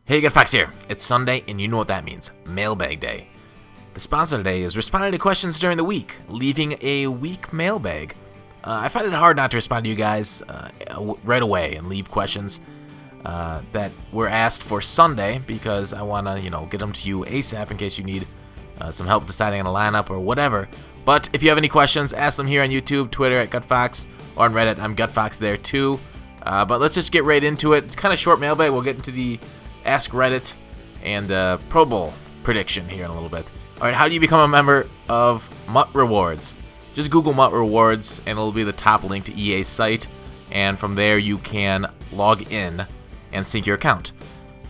Hey, GutFoxx here. It's Sunday, and you know what that means. Mailbag day. The sponsor today is responding to questions during the week, leaving a week mailbag. I find it hard not to respond to you guys right away and leave questions that were asked for Sunday because I want to, get them to you ASAP in case you need some help deciding on a lineup or whatever. But if you have any questions, ask them here on YouTube, Twitter at GutFoxx, or on Reddit. I'm GutFoxx there too. But let's just get right into it. It's kind of short mailbag. We'll get into the Ask Reddit and Pro Bowl prediction here in a little bit. Alright, how do you become a member of Mutrewards? Just Google Mutrewards and it'll be the top link to EA's site, and from there you can log in and sync your account.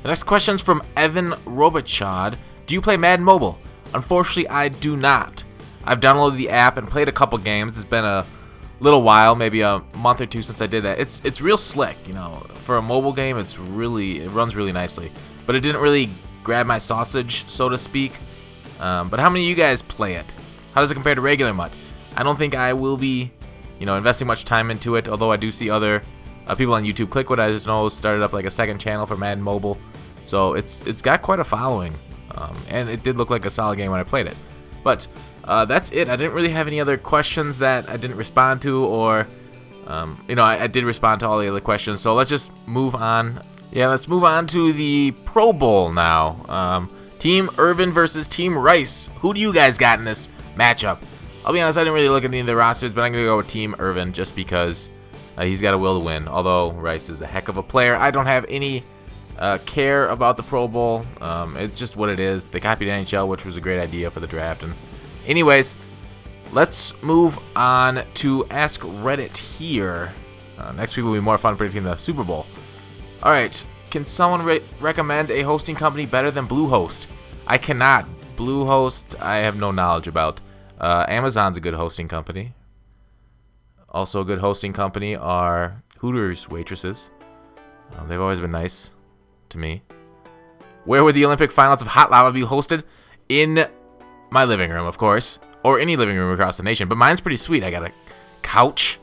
The next question is from Evan Robichaud. Do you play Madden Mobile? Unfortunately, I do not. I've downloaded the app and played a couple games. It's been a little while, maybe a month or two since I did that. It's real slick, for a mobile game. It runs really nicely, but it didn't really grab my sausage, so to speak. But how many of you guys play it? How does it compare to regular Mut? I don't think I will be, investing much time into it. Although I do see other people on YouTube. CLICKBAIT, I just know, started up like a second channel for Madden Mobile, so it's got quite a following, and it did look like a solid game when I played it. But that's it. I didn't really have any other questions that I didn't respond to, or I did respond to all the other questions. So let's just move on. Yeah, let's move on to the Pro Bowl now. Team Irvin versus Team Rice. Who do you guys got in this matchup? I'll be honest, I didn't really look at any of the rosters, but I'm going to go with Team Irvin just because he's got a will to win, although Rice is a heck of a player. I don't have any care about the Pro Bowl. It's just what it is. They copied NHL, which was a great idea for the draft. And anyways, let's move on to Ask Reddit here. Next week will be more fun predicting the Super Bowl. Alright, can someone recommend a hosting company better than Bluehost? I cannot. Bluehost, I have no knowledge about. Amazon's a good hosting company. Also a good hosting company are Hooters waitresses. They've always been nice to me. Where would the Olympic finals of Hot Lava be hosted? In my living room, of course, or any living room across the nation. But mine's pretty sweet. I got a couch.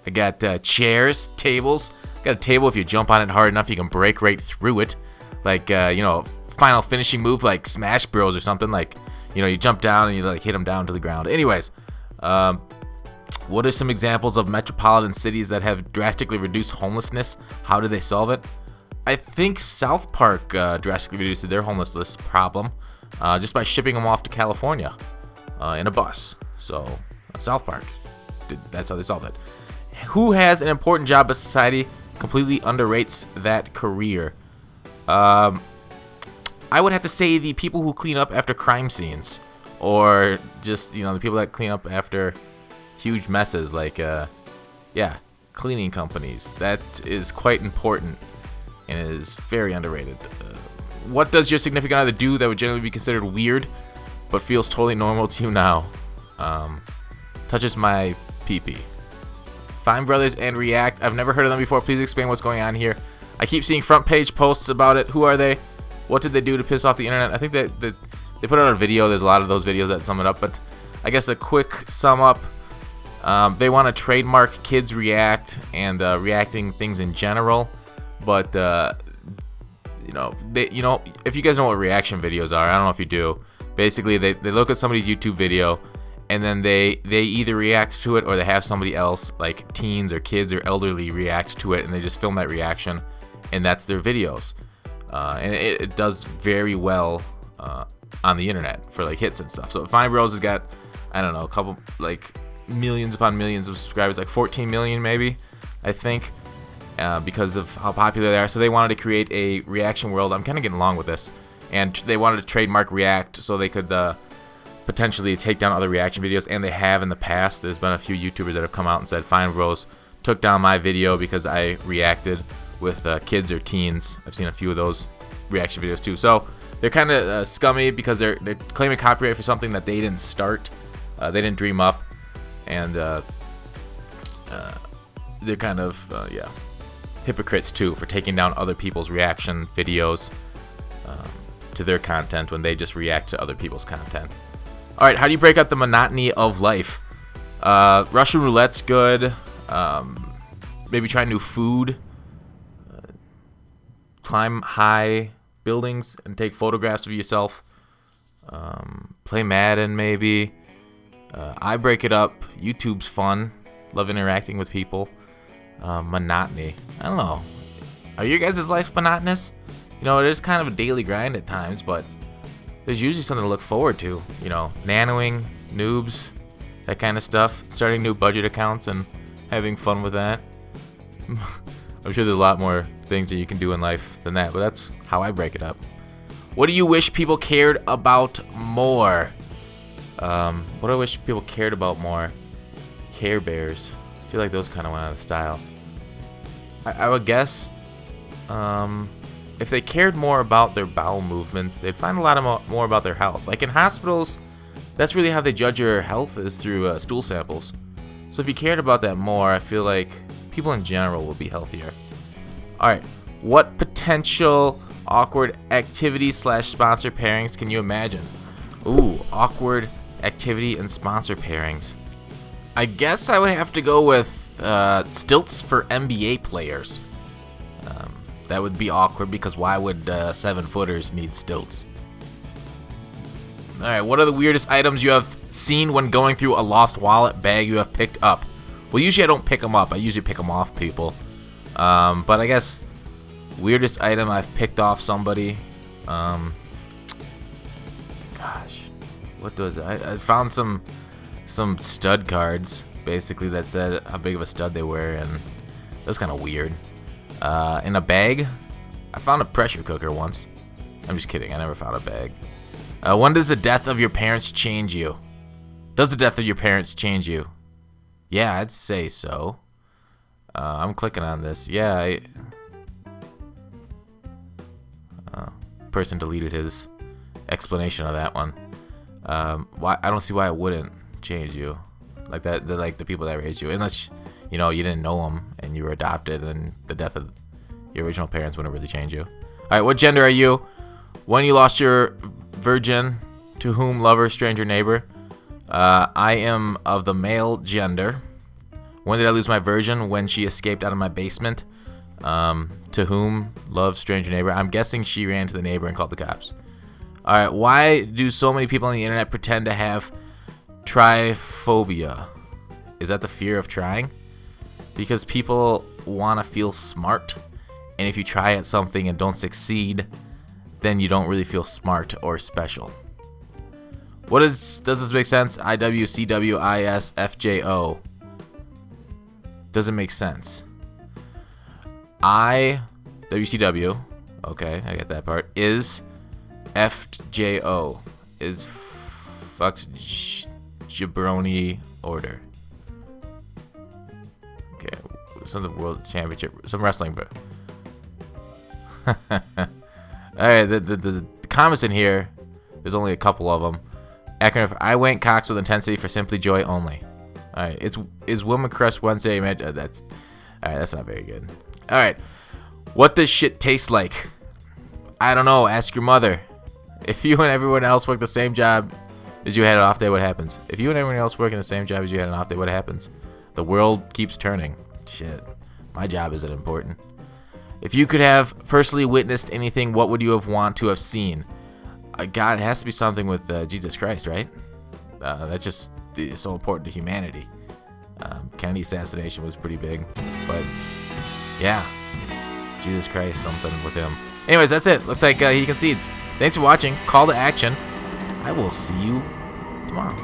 I got chairs, tables. Got a table. If you jump on it hard enough, you can break right through it. Like final finishing move like Smash Bros or something. Like you jump down and you hit them down to the ground. Anyways, what are some examples of metropolitan cities that have drastically reduced homelessness? How do they solve it? I think South Park drastically reduced their homelessness problem just by shipping them off to California in a bus. So South Park, that's how they solved it. Who has an important job in society completely underrates that career? I would have to say the people who clean up after crime scenes, or just the people that clean up after huge messes, like cleaning companies. That is quite important and is very underrated. What does your significant other do that would generally be considered weird but feels totally normal to you now? Touches my pee-pee. Fine Brothers and React. I've never heard of them before. Please explain what's going on here. I keep seeing front page posts about it. Who are they? What did they do to piss off the internet? I think that they put out a video. There's a lot of those videos that sum it up, but I guess a quick sum up. They want to trademark Kids React and reacting things in general, but if you guys know what reaction videos are, I don't know if you do. Basically, they look at somebody's YouTube video, and then they either react to it or they have somebody else, like teens or kids or elderly, react to it, and they just film that reaction, and that's their videos. And it does very well on the internet for hits and stuff. So Fine Bros has got, I don't know, a couple millions upon millions of subscribers, 14 million maybe, I think, because of how popular they are. So they wanted to create a reaction world. I'm kind of getting along with this, and they wanted to trademark React so they could potentially take down other reaction videos, and they have in the past. There's been a few YouTubers that have come out and said Fine Bros took down my video because I reacted with kids or teens. I've seen a few of those reaction videos too. So they're kind of scummy because they're claiming copyright for something that they didn't start, they didn't dream up, and they're kind of hypocrites too for taking down other people's reaction videos to their content when they just react to other people's content. All right, how do you break up the monotony of life? Russian roulette's good. Maybe try new food. climb high buildings and take photographs of yourself. Play Madden maybe. I break it up. YouTube's fun. Love interacting with people. Monotony. I don't know. Are your guys' life monotonous? You know, it is kind of a daily grind at times, but there's usually something to look forward to. You know, nanoing, noobs, that kind of stuff. Starting new budget accounts and having fun with that. I'm sure there's a lot more things that you can do in life than that, but that's how I break it up. What do you wish people cared about more? What do I wish people cared about more? Care Bears. I feel like those kind of went out of style. I would guess if they cared more about their bowel movements, they'd find a lot more about their health. Like in hospitals, that's really how they judge your health, is through stool samples. So if you cared about that more, I feel like people in general will be healthier. Alright, what potential awkward activity / sponsor pairings can you imagine? Ooh, awkward activity and sponsor pairings. I guess I would have to go with stilts for NBA players. That would be awkward because why would 7-footers need stilts? Alright, what are the weirdest items you have seen when going through a lost wallet bag you have picked up? Well, usually I don't pick them up. I usually pick them off people. But I guess weirdest item I've picked off somebody. Gosh, what was it? I found some stud cards basically that said how big of a stud they were, and it was kind of weird. In a bag, I found a pressure cooker once. I'm just kidding. I never found a bag. When does the death of your parents change you? Does the death of your parents change you? Yeah, I'd say so. I'm clicking on this. Yeah, person deleted his explanation of that one. Why? I don't see why it wouldn't change you. Like that, like the people that raised you, unless you know you didn't know them and you were adopted, and the death of your original parents wouldn't really change you. All right, what gender are you? When you lost your virgin, to whom, lover, stranger, neighbor? I am of the male gender. When did I lose my virgin? When she escaped out of my basement. To whom, love, stranger, neighbor? I'm guessing she ran to the neighbor and called the cops. All right, why do so many people on the internet pretend to have tryphobia? Is that the fear of trying? Because people want to feel smart, and if you try at something and don't succeed, then you don't really feel smart or special. Does this make sense? IWCWISFJO. Doesn't make sense. WCW, okay, I get that part, is FJO, is fucked jabroni order. Okay, something world championship, some wrestling, but alright, the comments in here, there's only a couple of them. Acronym for I went Cox with intensity for simply joy only. Alright, is Woman Crush Wednesday? That's alright, that's not very good. Alright, what does shit taste like? I don't know, ask your mother. If you and everyone else work the same job as you had an off day, what happens? If you and everyone else work in the same job as you had an off day, what happens? The world keeps turning. Shit, my job isn't important. If you could have personally witnessed anything, what would you have want to have seen? God, it has to be something with Jesus Christ, right? That's just so important to humanity. Kennedy assassination was pretty big, but yeah, Jesus Christ, something with him. Anyways, that's it. Looks like he concedes. Thanks for watching. Call to action. I will see you tomorrow.